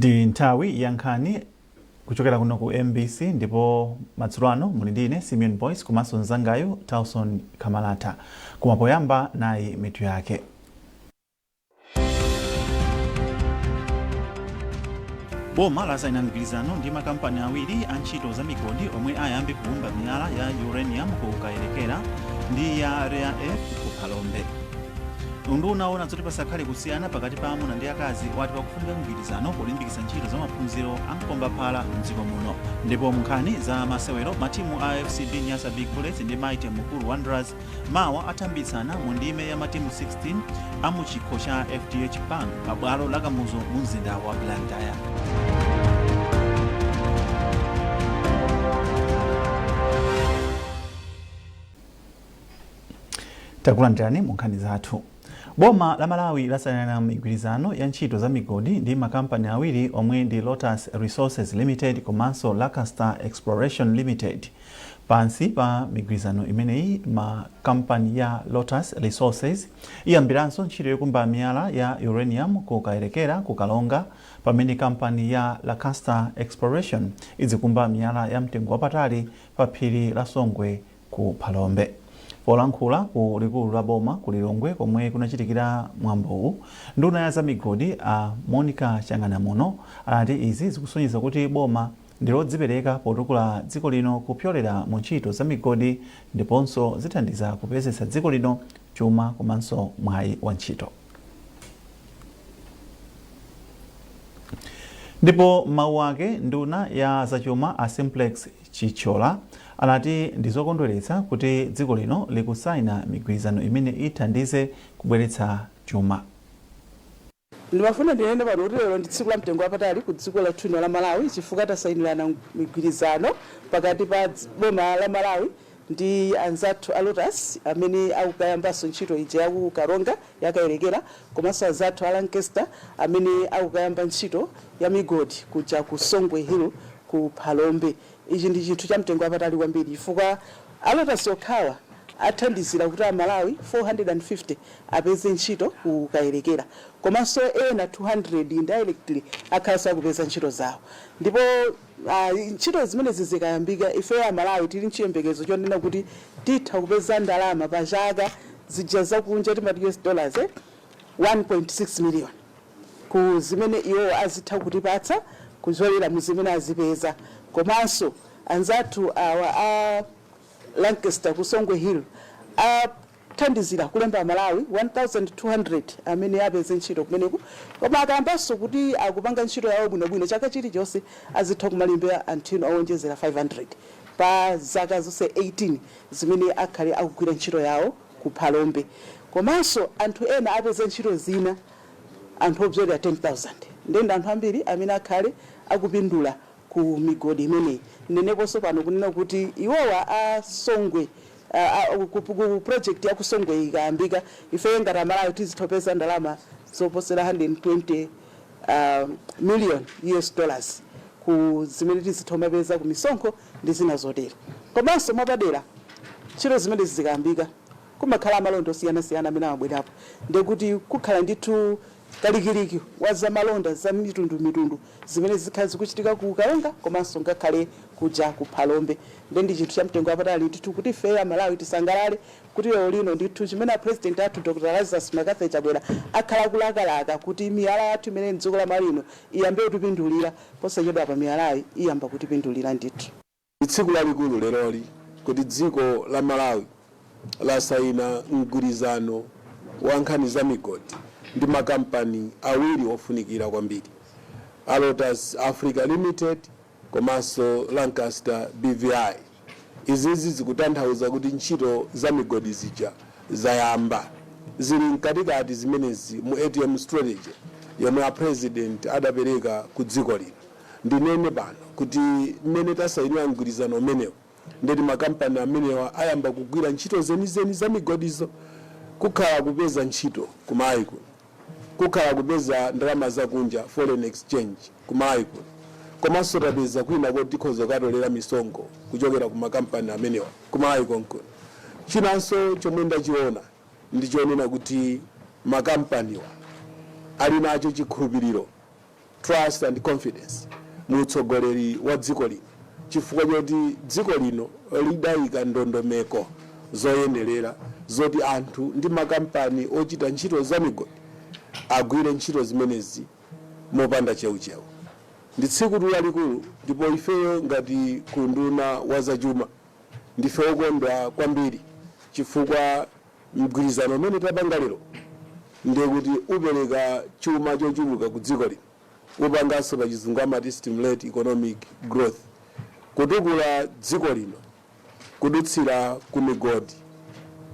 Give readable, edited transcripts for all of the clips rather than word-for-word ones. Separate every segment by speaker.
Speaker 1: Ndi nthawi ya Nkhani kuchokera kuno ku MBC ndipo madzulo ano muli ndine Simeon Boys komanso mzangayo Tauson Kamalata. Kumapoyamba nayi mitu yake. Boma lasaina mgwirizano ndi makampani awiri a ntchito za migodi omwe ayambe kuwumba miyala ya uranium ku Kayerekera ndi ya rare earth ku Phalombe. Unduna ona zoti pasakhale kusiyana pakati pa amuna ndi akazi wati pakufunika mgwirizano polimbikitsa ntchito za maphunziro a mkombaphala m'dziko muno. Ndipo munkhani za masewero matimu a FCB Nyasa Big Bullets ndi Mighty Mukulu Wanderers mawa atambitsana mu ndime ya matimu 16 a mu chikho cha FDH Bank pa bwalo la Kamuzu mu mzinda wa Blantyre. Takulandirani munkhani zathu. Boma la Malawi lasaina migwirizano ya ntchito za migodi ndi makampani awiri omwe ndi Lotus Resources Limited komanso Lancaster Exploration Limited. Pansi pa migwirizano imeneyi makampani ya Lotus Resources iyambiranso ntchito yokumba miyala ya uranium ku Kayerekera ku Kalonga, pamene kampani ya Lancaster Exploration izikumba miyala ya mtengo wapatali pa phiri la Songwe ku Phalombe. Polankhula ku likulu la boma ku Lilongwe komwe kunachitikira mwambowu, nduna ya za migodi a Monica Changanamuno ati izi zikusonyeza kuti boma ndilodzipereka potukula dziko lino kupyolera mu ntchito za migodi ndiponso zithandiza kupezesa dziko lino chuma komanso mwayi wa ntchito. Ndipo mawu ake nduna ya zachuma a Simplex Chichola anati ndizokondweretsa kuti dziko lino likusaina migwirizano imene ithandize kubweretsa chuma.
Speaker 2: Ndimafuna ndinene pano kuti lero ndi tsiku la mtengo wapatali ku dziko lathu la Malawi chifukwa tasainirana migwirizano pakati pa boma la Malawi ndi anzathu a Lotus amene akukayambanso ntchito ija ya ku Kalonga ya Kayerekera komanso anzathu a Lancaster amene akukayamba ntchito ya migodi kuja ku Songwe Hill ku Phalombe. Ichi ndi chinthu cha mtengo wapatali kwambiri chifukwa a Lotus okhawa athandizira kuti a Malawi 450 apeze ntchito ku Kayerekera komanso ena 200 indirectly akhala kupeza ntchito zawo. Ndipo ntchito zimene zizikayambika ife a Malawi tili nchiyembekezo chonena kuti titha kupeza ndalama pa chaka zija zakunja timati US dollars 1.6 million ku zimene iwo azitha kutipatsa kuzolera mu zimene azipeza. Komanso anzathu awa a Lancaster ku Songwe Hill athandizira kulemba Malawi 1200 amene apeze ntchito kumeneko, koma akayambanso kuti akupanga ntchito yawo bwinobwino chaka chilichonse azitha kumalembera anthu awonjezera 500 pa zaka zonse 18 zimene akhale akugwira ntchito yawo ku Phalombe. Komanso anthu ena apeze ntchito zina anthu obzera 10,000 ndenda anthu ambiri amene akhale akupindula ku migodi imeneyi. Neneponso pano kunena kuti iwowa a Songwe ku project ya ku Songwe ikayambika ife ngati Malawi tizithopeza ndalama zoposera 120 million US dollars ku zimene tizithomapeza ku misonkho ndi zina zotero. Komanso mwapadera ntchito zimene zikayambika kumakhala malonda osiyana-siyana amene amabwerapo ndikuti kukhala ndithu kalikiliki wa za malonda za mitundu zimene zikhala zikuchitika ku Kalonga komanso ngakhale kuja ku Phalombe. Ndi chinthu cha mtengo wapatali ndithu kuti ife a Malawi tisangalale kuti lero lino ndithu chimene president athu Dr. Lazarus Makatha Chabwera akhala kulakalaka kuti miyala yathu imene mdziko la Malino iyambe kutipindulira posachedwa pa miyalayi iyamba kutipindulira ndithu.
Speaker 3: Tsiku lalikulu leroli kuti dziko la Malawi lasaina mgwirizano wa nkhani za migodi ndi makampani awiri ofunikira kwambiri, Lotus Africa Limited komanso Lancaster BVI. Izizi zikutanthauza kuti ntchito za migodi zija zayamba zili mkatikati zimenezi mu ATM strategy yomwe a president adapereka ku dziko lino. Ndinene pano kuti mmene tasainira mgwirizano umenewo ndeti makampani amenewa ayamba kugwira ntchito zenizeni za migodizo, kukhala kupeza ntchito kumayi kuno, kukhala kupeza ndalama zakunja foreign exchange kumayi kuno, komanso tapeza kwina kuti tikhoza kukatolera misonkho kuchokera ku makampani amenewa kumayi konkuno. Chinanso chomwe ndachiona ndichonena kuti makampaniwa ali nacho chikhulupiriro trust and confidence mutsogoleri wa dziko lino chifukwa choti dziko lino lidayika ndondomeko zoyenerera zoti anthu ndi makampani ochita ntchito za migodi agwire ntchito zimenezi mopanda cheucheu. Ndi tsiku lalikulu ndipo ifeyo ngati kunduna wa zachuma ndife okondwa kwambiri chifukwa mgwirizano umene tapanga lero ndiye kuti upereka chuma chochuluka ku dziko lino, upanganso pa chizungu amati stimulate economic growth, kutukula dziko lino kudutsira ku migodi.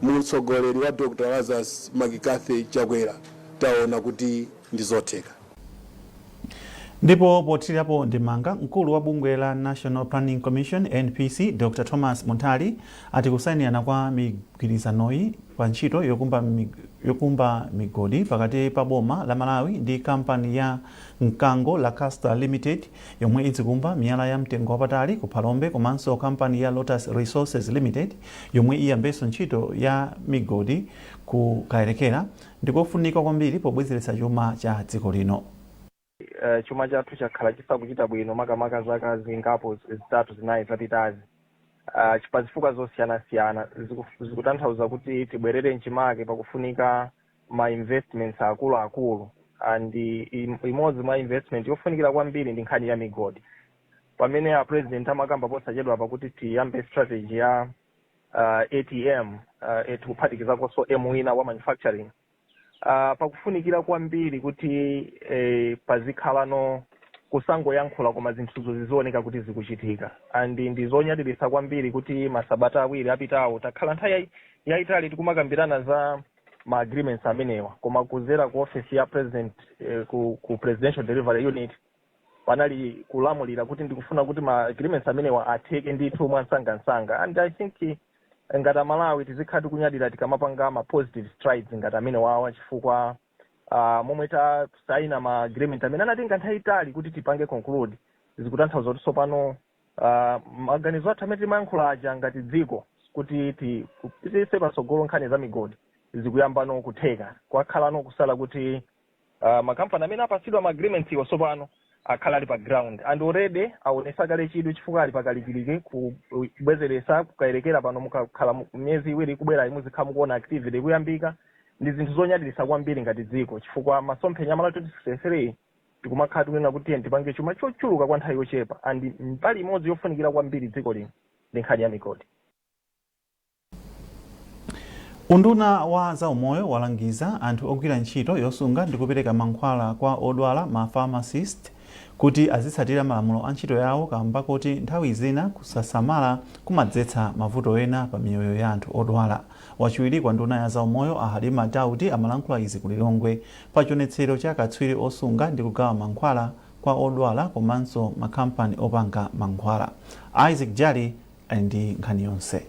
Speaker 3: Mutsogoleri wa Dr. Lazarus Makikathe Chakwera taona kuti ndizotheka.
Speaker 1: Ndipo pothirapo ndimanga mkulu wa bungwe la National Planning Commission NPC Dr. Thomas Muntali ati kusainirana kwa migwirizanoyi pa ntchito yokumba migodi pakati pa boma la Malawi ndi kampani ya Mkango Lancaster Limited yomwe izikumba miyala ya mtengo wapatali ku Phalombe komanso kampani ya Lotus Resources Limited yomwe iyambenso ntchito ya migodi ku Kayerekera ndikofunika kwambiri pobwezeretsa chuma cha dziko lino.
Speaker 4: Chuma chathu chakhala chisakuchita bwino makamaka zaka zingapo zitatu zinayi zapitazi. Chifukwa zosiyana-siyana zikutanthauza kuti tibwerere nchimake pakufunika ma investments akulu and imodzi ma investment yofunikira kwambiri ndi nkhani ya migodi. Pamene a president amakamba posachedwa pakuti tiyambe strategy ya ATM kuphatikiza so wina wa manufacturing. Pakufunikira kwambiri kuti pazikhalano kusangoyankhula koma zinthuzo zizioneka kuti zikuchitika and ndizonyadilisa kwambiri kuti masabata awiri apitawo takhala nthawi yayitali tikumakambirana za ma agreements amenewa koma kuzera ku office ya president ku presidential delivery unit panali kulamulira kuti ndikufuna kuti ma agreements amenewa atheke ndithu mwansangansanga and I think ngati Malawi tizikhala kunyadira tikamapanga ma positive strides ngati amene wawa chifukwa momwe tasaina ma agreement amene anatenga nthawi itali kuti tipange conclude zikutanthauza kuti sopano maganizo athu amene timayankhula aja ngati dziko kuti tipitise patsogolo nkhani za migodi zikuyambano kutheka kwakhalano kusala kuti makampani amene apasidwa ma agreements iwo sopano akhala ali pa ground and already aonesa kale chidwi chifukwa ali pakalikiliki kubwezeresa kukayerekera pano mukakhala myezi iwiri kubwera imuzikhala mukuona activity kuyambika ndi zinthu zonyadilisa kwambiri ngati dziko chifukwa masomphenya amala 2063 tikumakhala tikunena kuti tipange chuma chochuluka kwa nthawi yochepa and mbali imodzi yofunikira kwambiri dziko lino ndi nkhani ya migodi.
Speaker 1: Unduna wa zaumoyo walangiza anthu ogwira ntchito yosunga ndi kupereka mankhwala kwa odwala ma pharmacist kuti azitsatira malamulo a ntchito yawo kamba kuti nthawi zina kusasamala kumadzetsa mavuto ena pa miyoyo ya anthu odwala. Wachiwiri kwa nduna ya zaumoyo Halima Daudi amalankhula izi ku Lilongwe pa chionetsero cha katswiri osunga ndi kugawa mankhwala kwa odwala komanso makampani opanga mankhwala. Isaac Jali ndi nkhani yonse.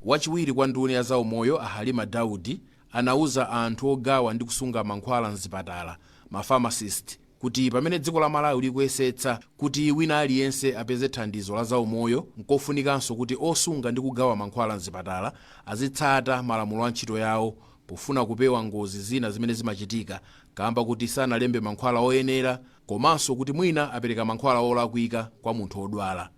Speaker 5: Wachiwiri kwa nduna ya zaumoyo Halima Daudi anauza anthu ogawa ndi kusunga mankhwala mzipatala ma pharmacist kuti pamene dziko la Malawi likuyesetsa kuti wina aliyense apeze thandizo la zaumoyo nkofunikanso kuti osunga ndi kugawa mankhwala mzipatala azitsata malamulo a ntchito yawo pofuna kupewa ngozi zina zimene zimachitika kamba kuti sanalembe mankhwala oyenera komanso kuti mwina apereka mankhwala olakwika kwa munthu odwala.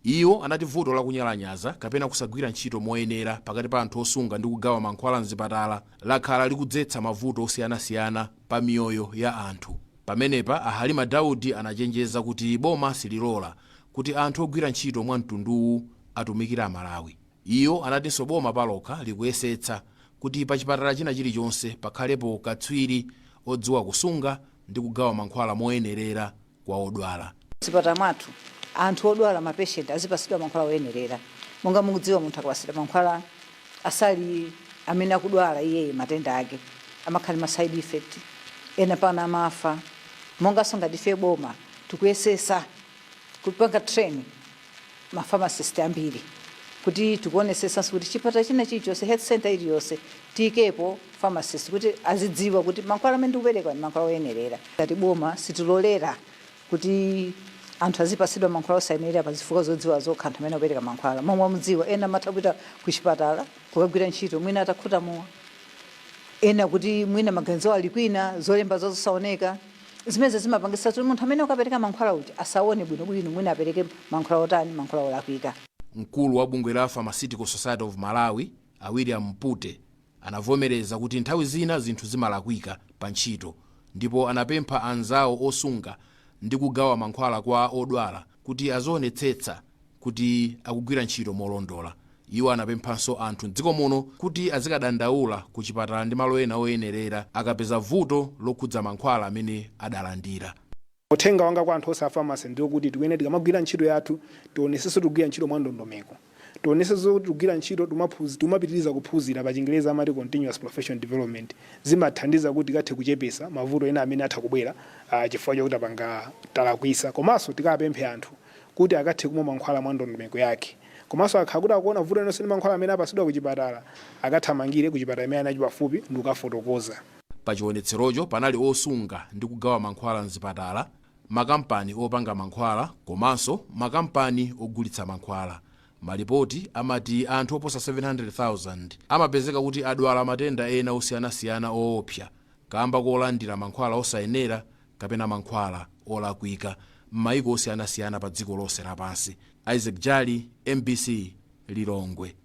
Speaker 5: Iwo anati vuto la kunyalanyaza kapena kusagwira ntchito moyenera pakati pa anthu osunga ndi kugawa mankhwala mzipatala lakhala likudzetsa mavuto osiyanasiyana pa miyoyo ya anthu. Pamenepa Halima Daudi anachenjeza kuti boma sililola kuti anthu ogwira ntchito mwa mtunduwu atumikira Malawi. Iyo anatinso boma palokha likuyesetsa kuti pa chipatala china chilichonse pakhalepo katswiri odziwa kusunga ndi kugawa mankhwala moyenerera kwa odwala.
Speaker 6: Chipatala mwathu anthu odwala ma patient azipasidwa mankhwala oyenerera. Monga mukudziwa munthu akapasidwa mankhwala asali amene akudwala iye matenda ake amakhala ma side effect ena pana amafa. Monga songa dife boma tukuyesesa kupanga training ma pharmacist ambiri kuti tikuonesesa kuti chipatala china chilichonse health center iliyonse tikepo pharmacist kuti azidziwa kuti mankhwala amene ndikupereka ni mankhwala oyenerera. Ngati boma sitilolera kuti anthu azipasidwa mankhwala osayenera pa zifukwa zodziwa zokha anthu amene akupereka mankhwala. Momwe mudziwa ena matapita ku chipatala kukagwira ntchito mwina atakhuta mowa ena kuti mwina maganizo ali kwina zolemba zosaoneka zimene zimapangisa kuti munthu amene ukapereka mankhwala uti asaone bwinobwino mwina apereke mankhwala otani mankhwala olakwika.
Speaker 5: Mkulu wa bungwe la Pharmaceutical Society of Malawi William Mpute anavomereza kuti nthawi zina zinthu zimalakwika pa ntchito, ndipo anapempha anzawo osunga ndi kugawa mankhwala kwa odwala kuti azionetsetsa kuti akugwira ntchito molondola. Iwo anapemphanso anthu m'dziko muno kuti azikadandaula ku chipatala ndi malo ena oyenerera akapeza vuto lokhudza mankhwala amene adalandira.
Speaker 7: Uthenga wanga kwa anthu osa pharmacy ndiwo kuti tikwene tikamagwira ntchito yathu tionesenso tikugwira ntchito mwandondomeko, tionesenso tikugwira ntchito tumapitiriza kuphunzira pa Chingerezi amati continuous professional development. Zimathandiza kuti tikathe kuchepesa mavuto ena amene atha kubwera chifukwa chokuti apanga talakwisa. Komanso tikapemphe anthu kuti akathe kumwa mankhwala mwandondomeko yake. Komanso akhakuti akuona vuto eno sine mankhwala amene apasidwa ku chipatala akathamangire ku chipatala imene ali pafupi ndi kukafotokoza.
Speaker 5: Pa chionetserocho panali osunga ndi kugawa mankhwala mzipatala, makampani opanga mankhwala komanso makampani ogulitsa mankhwala. Malipoti amati anthu oposa 700,000 amapezeka kuti adwala matenda ena osiyanasiyana oopsa kamba kolandira mankhwala osayenera kapena mankhwala olakwika m'mayiko osiyanasiyana pa dziko lonse lapansi. Isaac Jali, MBC, Lilongwe.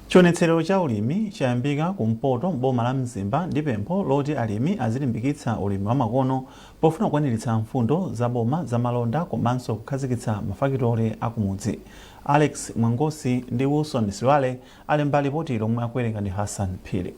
Speaker 1: Chionetsero cha ulimi chayambika kumpoto m'boma la Mzimba ndi pempho loti alimi azilimbikitsa ulimi wa makono pofuna kukwaniritsa mfundo za boma za malonda komanso kukhazikitsa mafakitole akumudzi. Alex Mwangosi ndi Wilson Siwale ali mbali poti lomwe akuwerenga ndi Hassan Phiri.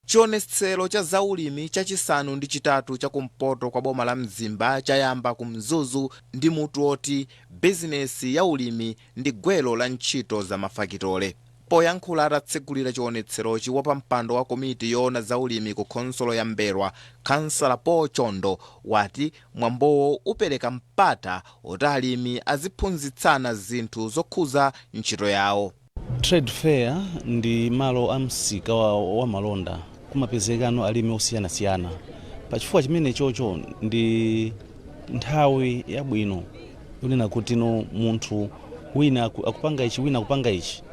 Speaker 8: Chionetsero cha zaulimi chachisanu ndi chitatu cha kumpoto kwa boma la Mzimba chayamba kumzuzu ndi mutu oti bizinesi ya ulimi ndi gwelo la ntchito za mafakitole. Poyankhula atatsegulira chionetserochi wapampando wa komiti yoona zaulimi ku khonsolo ya Mberwa, Kansala Paul Chondo wati mwambowo upereka mpata oti alimi aziphunzitsana zinthu zokhuza ntchito yawo.
Speaker 9: Trade fair ndi malo amsika wa malonda kumapezekano alimi osiyanasiyana. Pachifukwa chimene chocho ndi nthawi yabwino yonena kuti no munthu wina akupanga ichi wina akupanga ichi.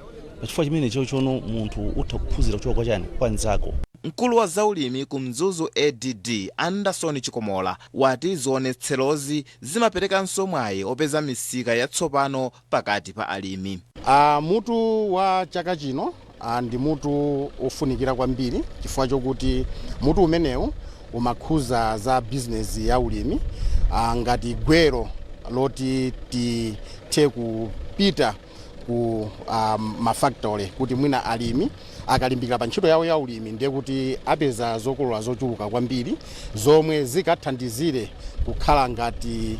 Speaker 9: Pachifukwa chimene chocho no munthu utha kuphunzira kuchoka kwa chani kwa nzako.
Speaker 8: Mkulu wa zaulimi kumzuzu ADD Anderson Chikomola wati zionetserozi zimaperekanso mwayi opeza misika yatsopano pakati pa alimi.
Speaker 10: Mutu wa chaka chino ndi mutu ofunikira kwambiri chifukwa chokuti mutu umenewu umakhuza za business ya ulimi ngati gwero loti tithe kupita ku mafactory kuti mwina alimi akalimbikira pa ntchito yawo ya ulimi ndiye kuti apeza zokolola zochuluka kwambiri zomwe zikathandizire kukhala ngati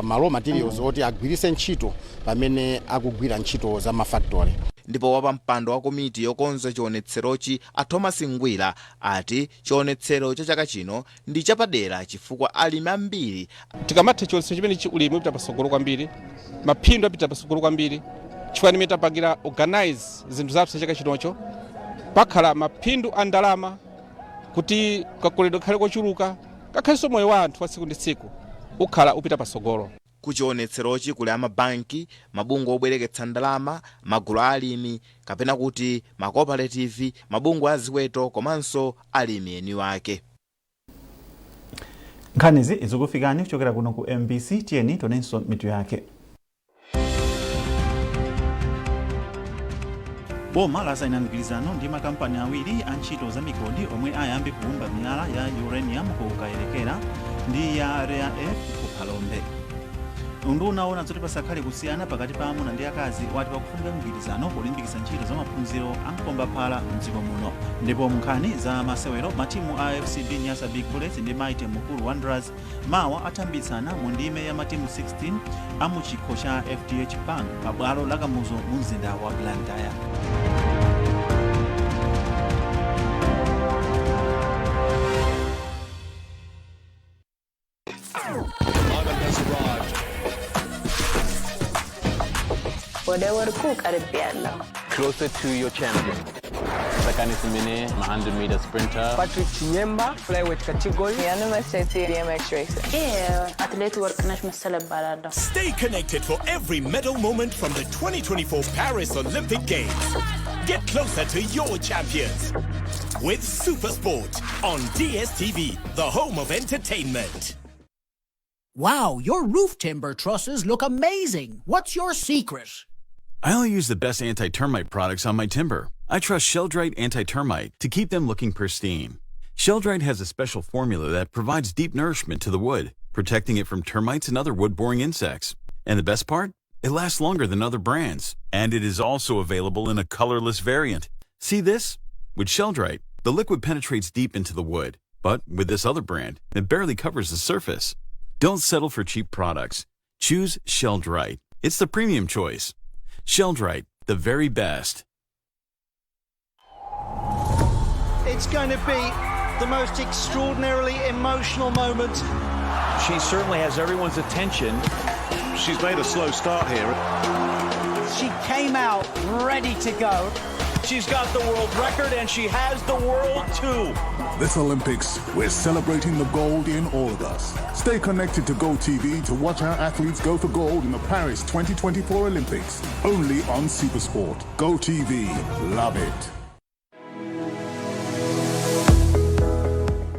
Speaker 10: malo materials oti agwirise ntchito pamene akugwira ntchito za mafactory.
Speaker 8: Ndipo wapampando wa komiti yokonza chionetserochi a Thomas Ngwira ati chionetsero cha chaka chino ndi chapadera chifukwa alimi ambiri
Speaker 11: tikamatha chionetsero chimene ulimi upita pasogolo kwambiri, maphindu apita pasogolo kwambiri chifukwa nimene tapangira organize zinthu zapsa chaka chinocho pakhala maphindu a ndalama kuti kakoledwe khale kochuluka kakhalenso moyo wa anthu wa tsiku ndi tsiku ukhala upita pasogolo.
Speaker 8: Kuchionetserochi kuli amabanki, mabungwe obwereketsa ndalama, magulu a alimi kapena kuti macooperative, mabungwe a ziweto komanso alimi eni wake.
Speaker 1: Nkhanizi izikufikani kuchokera kuno ku MBC, tiyeni tonenso mitu yake. Boma lasaina mgwirizano ndi makampani awiri a ntchito za migodi omwe ayambe kuwumba miyala ya uranium ku Kayerekera ndi ya Rare Earth ku Phalombe. Unduna ona zoti pasakhale kusiyana pakati pa amuna ndi akazi wati pakufunika mgwirizano polimbikitsa ntchito za maphunziro a mkombaphala m'dziko muno. Ndipo munkhani za masewero matimu a FCB Nyasa Big Bullets ndi Mighty Mukulu Wanderers mawa atambitsana mu ndime ya matimu 16 a mu chikho cha FDH Bank pa bwalo la Kamuzu mu mzinda wa Blantyre.
Speaker 12: Closer to your champion. Sakani Simine, 100-meter sprinter.
Speaker 13: Patrick Chinyemba, flyweight category.
Speaker 14: University BMX racer. Athlete Worknash Masala.
Speaker 15: Stay connected for every medal moment from the 2024 Paris Olympic Games. Get closer to your champions. with Supersport on DSTV, the home of entertainment.
Speaker 16: Wow, your roof timber trusses look amazing. What's your secret?
Speaker 17: I only use the best anti-termite products on my timber. I trust Sheldrite Anti-Termite to keep them looking pristine. Sheldrite has a special formula that provides deep nourishment to the wood, protecting it from termites and other wood-boring insects. And the best part? It lasts longer than other brands. And it is also available in a colorless variant. See this? With Sheldrite, the liquid penetrates deep into the wood. But with this other brand, it barely covers the surface. Don't settle for cheap products. Choose Sheldrite. It's the premium choice. Sheldrite, the very best.
Speaker 18: It's going to be the most extraordinarily emotional moment.
Speaker 19: She certainly has everyone's attention. She's made a slow start here.
Speaker 18: She came out ready to go.
Speaker 19: She's got the world record and she has the world too.
Speaker 20: This Olympics, we're celebrating the gold in all of us. Stay connected to GoTV to watch our athletes go for gold in the Paris 2024 Olympics. Only on Supersport. GoTV. Love it.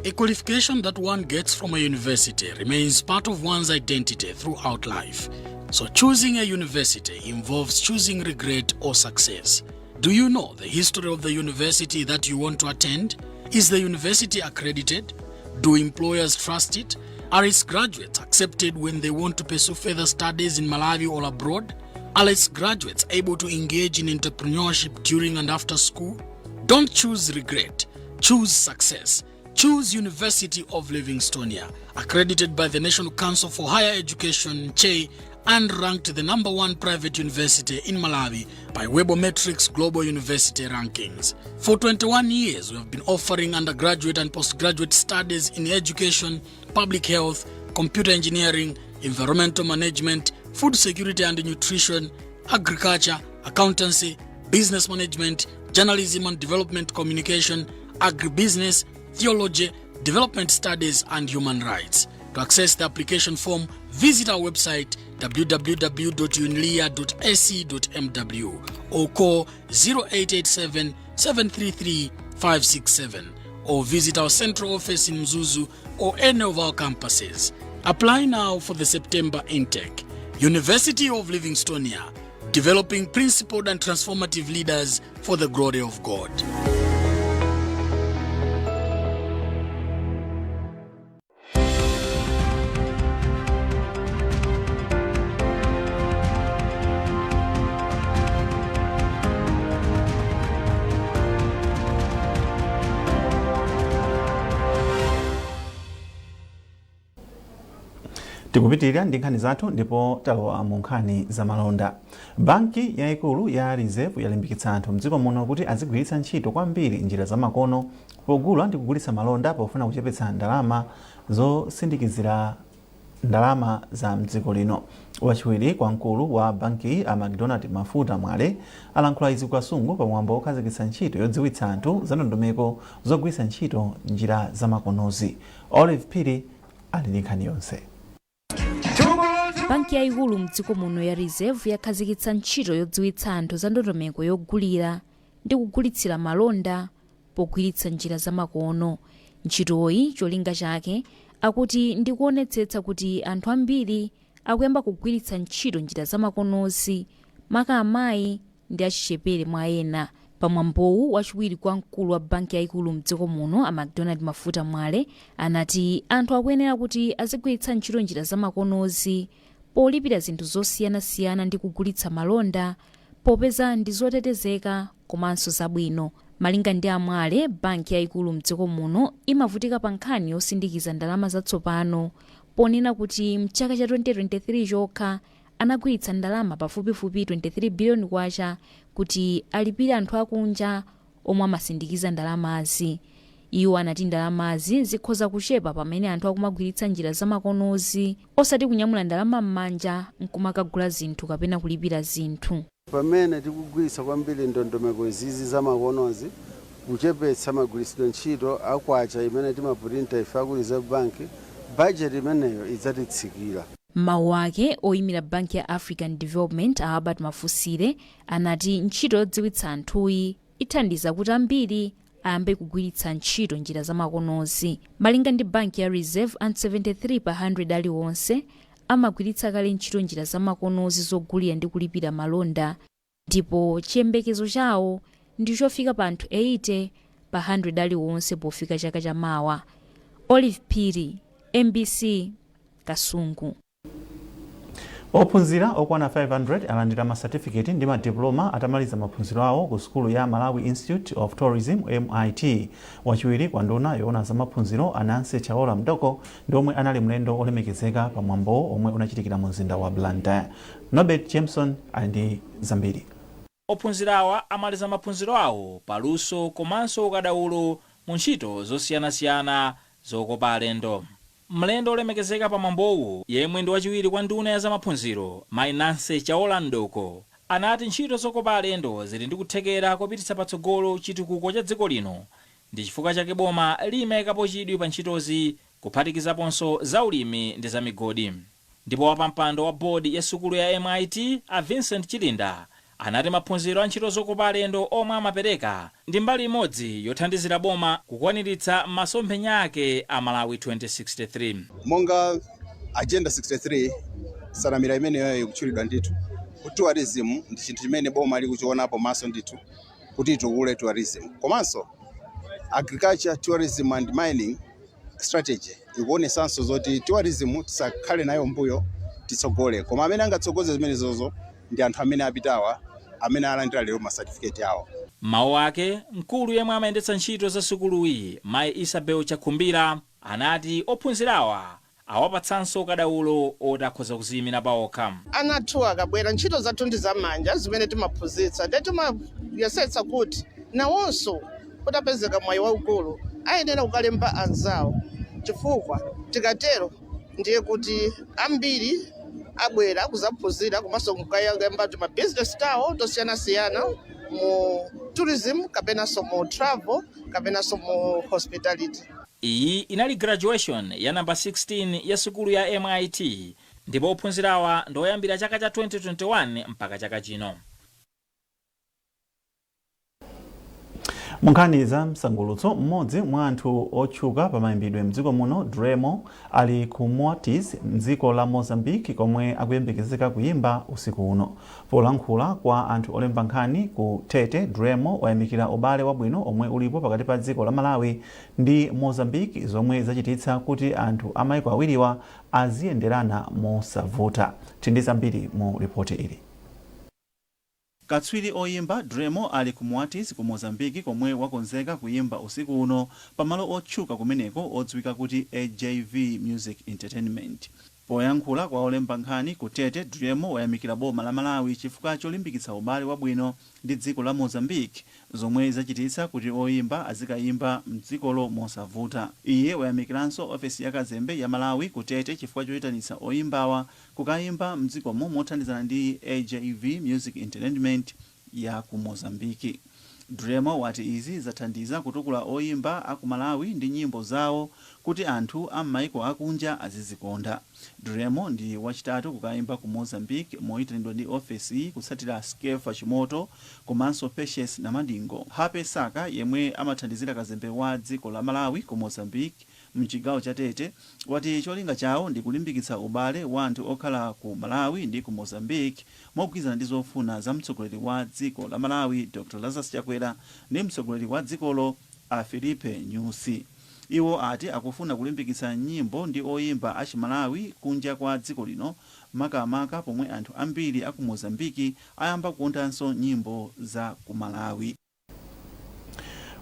Speaker 21: A qualification that one gets from a university remains part of one's identity throughout life. So choosing a university involves choosing regret or success. Do you know the history of the university that you want to attend? Is the university accredited? Do employers trust it? Are its graduates accepted when they want to pursue further studies in Malawi or abroad? Are its graduates able to engage in entrepreneurship during and after school? Don't choose regret. Choose success. Choose University of Livingstonia, accredited by the National Council for Higher Education, CHE, and ranked the #1 private university in Malawi by Webometrics Global University Rankings. For 21 years, we have been offering undergraduate and postgraduate studies in education, public health, computer engineering, environmental management, food security and nutrition, agriculture, accountancy, business management, journalism and development communication, agribusiness, theology, development studies, and human rights. To access the application form, visit our website www.unlia.ac.mw or call 0887 733 567 or visit our central office in Mzuzu or any of our campuses. Apply now for the September intake. University of Livingstonia, developing principled and transformative leaders for the glory of God.
Speaker 1: Tikupitirira ndi nkhani zathu ndipo talowa mu nkhani za malonda. Banki yaikulu ya Reserve yalimbikitsa anthu mdziko muno kuti azigwiritsa ntchito kwambiri njira zamakono pogula ndi kugulitsa malonda pofuna kuchepetsa ndalama zosindikizira ndalama za mdziko lino. Wachiwiri kwa mkulu wa banki a McDonald Mafuta Mwale alankhula izi kukasungu pamwambo wokhazikitsa ntchito yodziwitsa anthu za ndondomeko zogwiritsa ntchito njira zamakonozi. Olive Piri ali ndi nkhani yonse.
Speaker 22: Banki yaikulu mdziko muno ya Reserve yakhazikitsa ntchito yodziwitsa anthu za ndondomeko yogulira ndi kugulitsira malonda pogwiritsa njira zamakono. Ntchitoyi cholinga chake akuti ndi kuonetsetsa kuti anthu ambiri akuyamba kugwiritsa ntchito njira zamakonozi, maka amayi ndi achichepere mwa ena. Pamwambowu wachiwiri kwa mkulu wa banki yaikulu mdziko muno a McDonald Mafuta Mwale anati anthu akuyenera kuti azigwiritsa ntchito njira zamakonozi polipira zinthu zosiyanasiyana ndi kugulitsa malonda popeza ndi zotetezeka komanso zabwino. Malinga ndi Amwale, banki yaikulu mdziko muno imavutika pa nkhani yosindikiza ndalama zatsopano ponena kuti mchaka cha 2023 chokha anagwiritsa ndalama pafupifupi 23 biliyoni kwacha kuti alipire anthu akunja omwe amasindikiza ndalamazi. Iwo anati ndalamazi zikhoza kuchepa pamene anthu akumagwiritsa njira zamakonozi osati kunyamula ndalama m'manja nkumakagula zinthu kapena kulipira zinthu.
Speaker 23: Pamene tikugwiritsa kwambiri ndondomeko izizi zamakonozi kuchepetsa magwiritsidwe ntchito akwacha imene timaputinta ife ku Reserve Bank, budget imeneyo idzatitsikira.
Speaker 22: Mawu ake oyimira banki ya African Development a Albert Mafusire anati ntchito yodziwitsa anthuyi ithandiza kuti ambiri ayambe kugwiritsa ntchito njira zamakonozi. Malinga ndi banki ya Reserve, anthu 73 pa 100 aliwonse amagwiritsa kale ntchito njira zamakonozi zogulira ndi kulipira malonda, ndipo chiyembekezo chawo ndi chofika pa anthu 80 pa 100 aliwonse pofika chaka chamawa. Olive Phiri, MBC, Kasungu.
Speaker 1: Ophunzira okwana 500 alandira masatifiketi ndi madiploma atamaliza maphunziro awo ku sukulu ya Malawi Institute of Tourism MIT. Wachiwiri kwa nduna yoona za maphunziro Anansi Chaola Mdoko ndi omwe anali mlendo olemekezeka pa mwambo omwe unachitikira mu mzinda wa Blantyre. Norbert Jameson ali ndi zambiri.
Speaker 2: Ophunzirawa amaliza maphunziro awo paluso komanso ukadaulo mu ntchito zosiyanasiyana zokopa alendo. Mlendo olemekezeka pa mwambowu yemwe ndi wachiwiri kwa nduna ya zamaphunziro Anansi Chaola Mdoko anati ntchito zokopa alendo zili ndi kuthekera kopititsa patsogolo chitukuko cha dziko lino, ndi chifukwa chake boma limayikapo chidwi pa ntchitozi kuphatikizaponso za ulimi ndi za migodi. Ndipo wapampando wa bodi ya sukulu ya MIT a Vincent Chilinda anati maphunziro a ntchito zokopa alendo omwe amapereka ndi mbali imodzi yothandizira boma kukwaniritsa masomphenya ake a Malawi 2063.
Speaker 3: Monga agenda 63 salamira imeneyo ikutchulidwa ndithu ku tourism ndi chinthu chimene boma likuchionapo maso ndithu kuti tukule tourism. Komanso agriculture, tourism and mining strategy ikuonesanso zoti tourism tisakhale nayo mbuyo titsogole, koma amene angatsogoze zimenezozo ndi anthu amene apitawa amene alandira lero ma certificate awo.
Speaker 2: Mawu ake mkulu yemwe amayendetsa ntchito za sukuluyi Mayi Isabel Chakhumbira anati ophunzirawa awapatsanso kadaulo otakhoza kuziyimira pawokha.
Speaker 4: Anathu akabwera ntchito zathu ndi zamanja zimene timaphunzitsa ndi timayesetsa kuti nawonso utapezeka mwayi waukulu ayenera kukalemba anzawo, chifukwa tikatero ndiye kuti ambiri abwera kuzaphunzira komanso kukalemba ma business tawo tosiyanasiyana mu tourism kapenanso mu travel kapenanso mu hospitality.
Speaker 2: Iyi inali graduation ya namba 16 ya sukulu ya MIT, ndipo ophunzirawa ndoyambira chaka cha 2021 mpaka chaka chino.
Speaker 1: Munkhani za msangulutso, mmodzi mwa anthu otchuka pa mayimbidwe mdziko muno, Dremo, ali ku Moatis mdziko la Mozambique komwe akuyembekezeka kuyimba usiku uno. Polankhula kwa anthu olemba nkhani ku Tete, Dremo wayamikira ubale wabwino omwe ulipo pakati pa dziko la Malawi ndi Mozambique zomwe zachititsa kuti anthu amayiko awiriwa aziyenderana mosavuta. Tindi zambiri mu ripoti ili. Katswiri oyimba Dremo ali ku Moatis ku Mozambique komwe wakonzeka kuyimba usiku uno pamalo otchuka kumeneko odziwika kuti AJV Music Entertainment. Poyankhula kwa olemba nkhani ku Tete, Dremo wayamikira boma la Malawi chifukwa cholimbikitsa ubale wabwino ndi dziko la Mozambique zomwe zachititsa kuti oyimba azikayimba mdzikolo mosavuta. Iye wayamikiranso ofesi ya kazembe ya Malawi ku Tete chifukwa choyitanitsa oyimbawa kukayimba mdzikomo mothandizana ndi AJV Music Entertainment ya ku Mozambique. Dremo wati izi zathandiza kutukula oyimba aku Malawi ndi nyimbo zawo kuti anthu am'mayiko akunja azizikonda. Dremo ndi wachitatu kukayimba ku Mozambique moyitanidwa ndi ofesi kutsatira Skefa Chimoto komanso Patience na Madingo. Hape Saka yemwe amathandizira kazembe wa dziko la Malawi ku Mozambique mchigawo cha Tete wati cholinga chawo ndi kulimbikitsa ubale wa anthu okhala ku Malawi ndi ku Mozambique mogwirizana ndi zofuna za mtsogoleri wa dziko la Malawi Dr. Lazarus Chakwera ndi mtsogoleri wa dzikolo a Filipe Nyusi. Iwo ati akufuna kulimbikitsa nyimbo ndi oyimba achimalawi kunja kwa dziko lino makamaka pomwe anthu ambiri aku Mozambique ayamba kukondanso nyimbo za ku Malawi.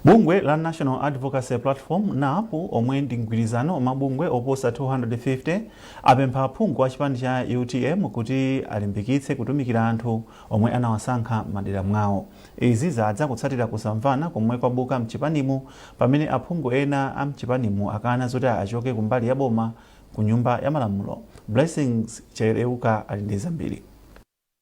Speaker 1: Bungwe la National Advocacy Platform NAPU omwe ndi mgwirizano mabungwe oposa 250 apempha aphungu a chipani cha UTM kuti alimbikitse kutumikira anthu omwe anawasankha madera mwawo. Izi zadza kutsatira kusamvana komwe kwabuka mchipanimu pamene aphungu ena a mchipanimu akana zoti achoke kumbali ya boma ku nyumba ya malamulo. Blessings Chereuka ali ndi zambiri.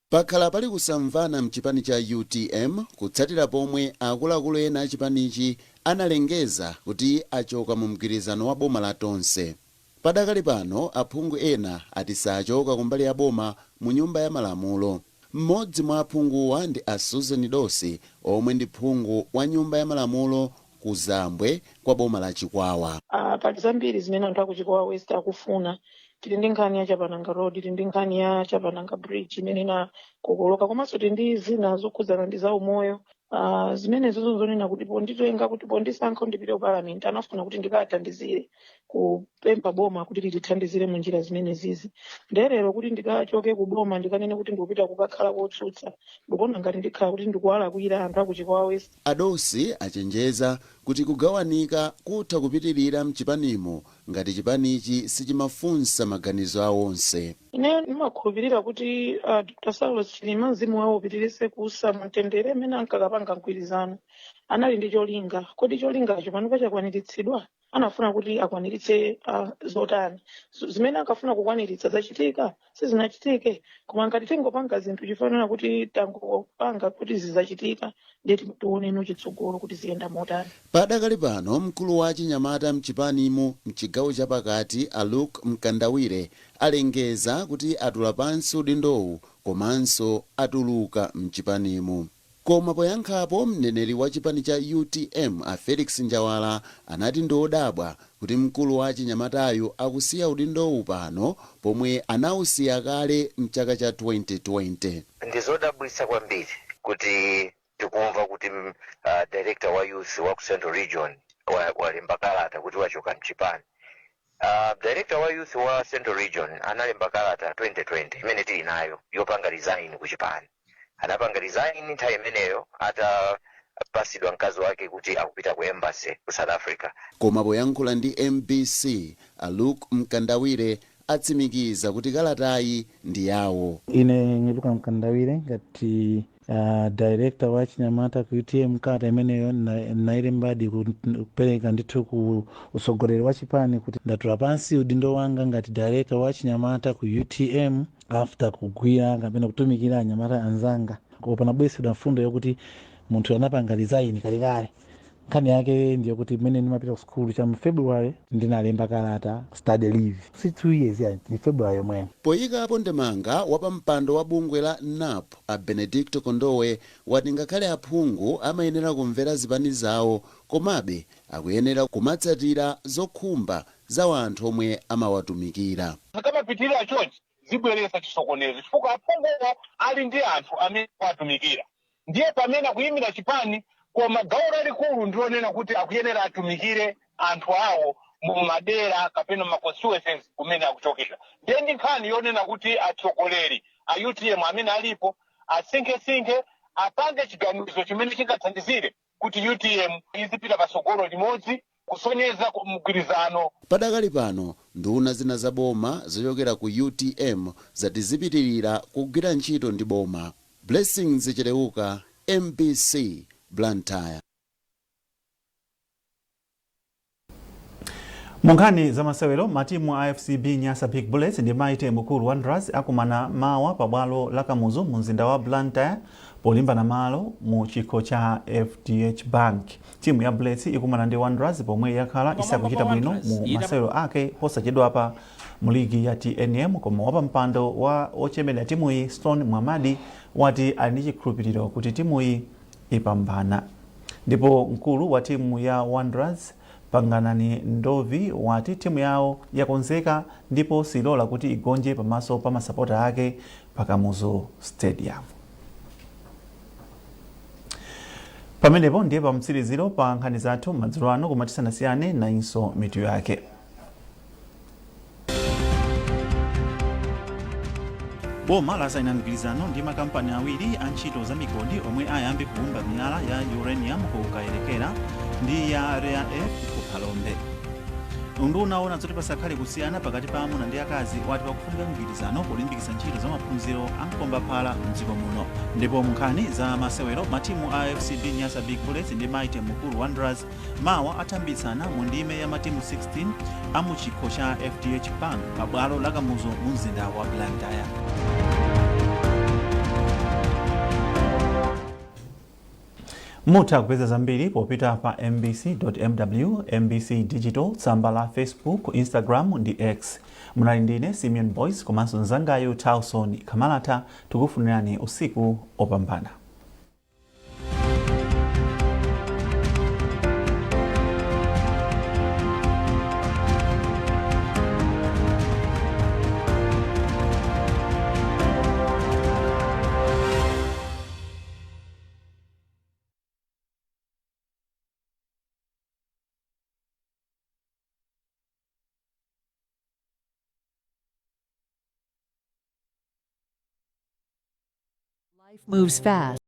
Speaker 24: Pakhala pali kusamvana mchipani cha UTM kutsatira pomwe akuluakulu ena a chipanichi analengeza kuti achoka mu mgwirizano wa boma la tonse. Padakali pano aphungu ena ati sachoka kumbali ya boma mu nyumba ya malamulo. Mmodzi mwa aphunguwa ndi a Susan Dosi omwe ndi phungu wa nyumba ya malamulo ku Zambwe kwa boma la Chikwawa.
Speaker 5: Pali zambiri zimene anthu aku Chikwawa West akufuna. Tili ndi nkhani ya Chapananga Road, tili ndi nkhani ya Chapananga Bridge imene inakokoloka, komanso tili ndi zina zokhudzana ndi za umoyo. Zimene zonena kuti ponditenga kuti pondisankha ndipite ku Parliament anafuna kuti ndikathandizire kupempha boma kuti litithandizire mu njira zimene zizi. Nderero kuti ndikachoke ku boma ndikanene kuti ndikupita kukakhala kotsutsa, ndikuona ngati ndikhala kuti ndikuwalakwira anthu aku Chikwawa West.
Speaker 24: Adosi achenjeza kuti kugawanika kutha kupitirira mchipanimo ngati chipanichi sichimafunsa maganizo awo onse.
Speaker 5: Ine ndimakhulupirira kuti Dr. Saulos Chilima mzimu wawo upitirise kusa mtendere amene ankakapanga mgwirizano. Anali ndi cholinga, kodi cholingacho pano chakwaniritsidwa? Anafuna kuti akwaniritse zotani. Zimene ankafuna kukwaniritsa zachitika, sizinachitike. Koma ngati tingopanga zinthu chifanana kuti tangopanga kuti zizachitika, ndeti tione chitsogolo kuti ziyenda motani.
Speaker 24: Padakali pano mkulu wa Chinyamata mchipanimo mchigawo chapakati Luke Mkandawire alengeza kuti atula pansi udindowu komanso atuluka mchipanimo. Koma poyankhapo mneneri wa chipani cha UTM Felix Njawala anati ndodabwa kuti mkulu wa Chinyamatayo akusiya udindowu pano pomwe anawusiya kale mchaka cha 2020.
Speaker 6: Ndizodabwitsa kwambiri kuti tikumva kuti director wa youth wa ku Central Region walemba kalata kuti wachoka mchipani. Director wa youth wa Central Region analemba kalata 2020 imene tili nayo yopanga resign ku chipani. Anapanga resign nthawi imeneyo atapasidwa mkazi wake kuti akupita ku embassy ku South Africa.
Speaker 24: Koma poyankhula ndi MBC Luke Mkandawire atsimikiza kuti kalatayi ndi yawo.
Speaker 7: Ine Luke Mkandawire ngati director wa Chinyamata ku UTM kalata imeneyo nailembadi kupereka ndithu ku usogoleri wa chipani kuti ndatula pansi udindo wanga ngati director wa Chinyamata ku UTM after kugwira kapena kutumikira anyamata anzanga. Kopana bwesi mfundo yokuti munthu anapanga resign kalekale. Nkhani yake ndiyo kuti mmene ndimapita ku school cha February ndinalemba kalata study leave. Si 2 years yani, ni February yomwe.
Speaker 24: Poyikapo ndemanga wapampando wa bungwe la NAP Benedicto Kondowe wati ngakhale aphungu amayenera kumvera zipani zawo komabe akuyenera kumatsatira zokhumba za anthu omwe amawatumikira.
Speaker 9: Akamapitirira chonchi zibweresa chisokonezo chifukwa aphunguwo ali ndi anthu amene awatumikira. Ndiye pamene akuyimira chipani koma gawo lalikulu ndionena kuti akuyenera atumikire anthu awo mu madera kapena ma constituencies kumene akuchokera. Ndiye ndi nkhani yonena kuti atsogoleri a UTM amene alipo asinkhesinkhe apange chiganizo chimene chingathandizire kuti UTM izipita patsogolo limodzi kusonyeza mgwirizano.
Speaker 24: Padakali pano nduna zina za boma zochokera ku UTM zati zipitirira kugwira ntchito ndi boma. Blessings Chileuka, MBC Blantyre.
Speaker 1: Munkhani za masewero matimu a FCB Nyasa Big Bullets ndi Maite Mukulu Wanderers akumana mawa pa bwalo la Kamuzu mu mzinda wa Blantyre polimbana malo mu chikho cha FDH Bank. Timu ya Bullets ikumana ndi Wanderers pomwe yakhala isakuchita bwino mu masewero ake posachedwa pa mu ligi ya TNM, koma wapa mpando wa ochemera timu iyi Stone Muhammadi wati ali ndi chikhulupiriro kuti timu iyi ipambana. Ndipo mkulu wa timu ya Wanderers Panganani Ndovi wati timu yao yakonzeka ndipo silola kuti igonje pamaso pa masapota ake pa Kamuzu Stadium. Pamenepo ndiye pa mtsiriziro pa nkhani zathu madzulo ano kumatisanasiyane na inso mitu yake. Boma lasaina mgwirizano ndi makampani awiri a ntchito za migodi omwe ayambe kuwumba miyala ya uranium ku Kayerekera ndi ya rare earth ku Phalombe. Unduna ona zoti pasakhale kusiyana pakati pa amuna ndi akazi wati pakufunika mgwirizano polimbikitsa ntchito za maphunziro a mkombaphala mdziko muno. Ndipo munkhani za masewero matimu a FCB Nyasa Big Bullets ndi Maite Mukulu Wanderers mawa atambitsana mu ndime ya matimu 16 a mu chikho cha FDH Bank pa bwalo la Kamuzu mu mzinda wa Blantyre. Mutha kupeza zambiri popita pa mbc.mw, MBC Digital, tsamba la Facebook, Instagram ndi X. Munali ndine Simeon Boyce komanso nzangayo Tauson Kamalata, tukufunirani usiku opambana.
Speaker 8: Moves fast.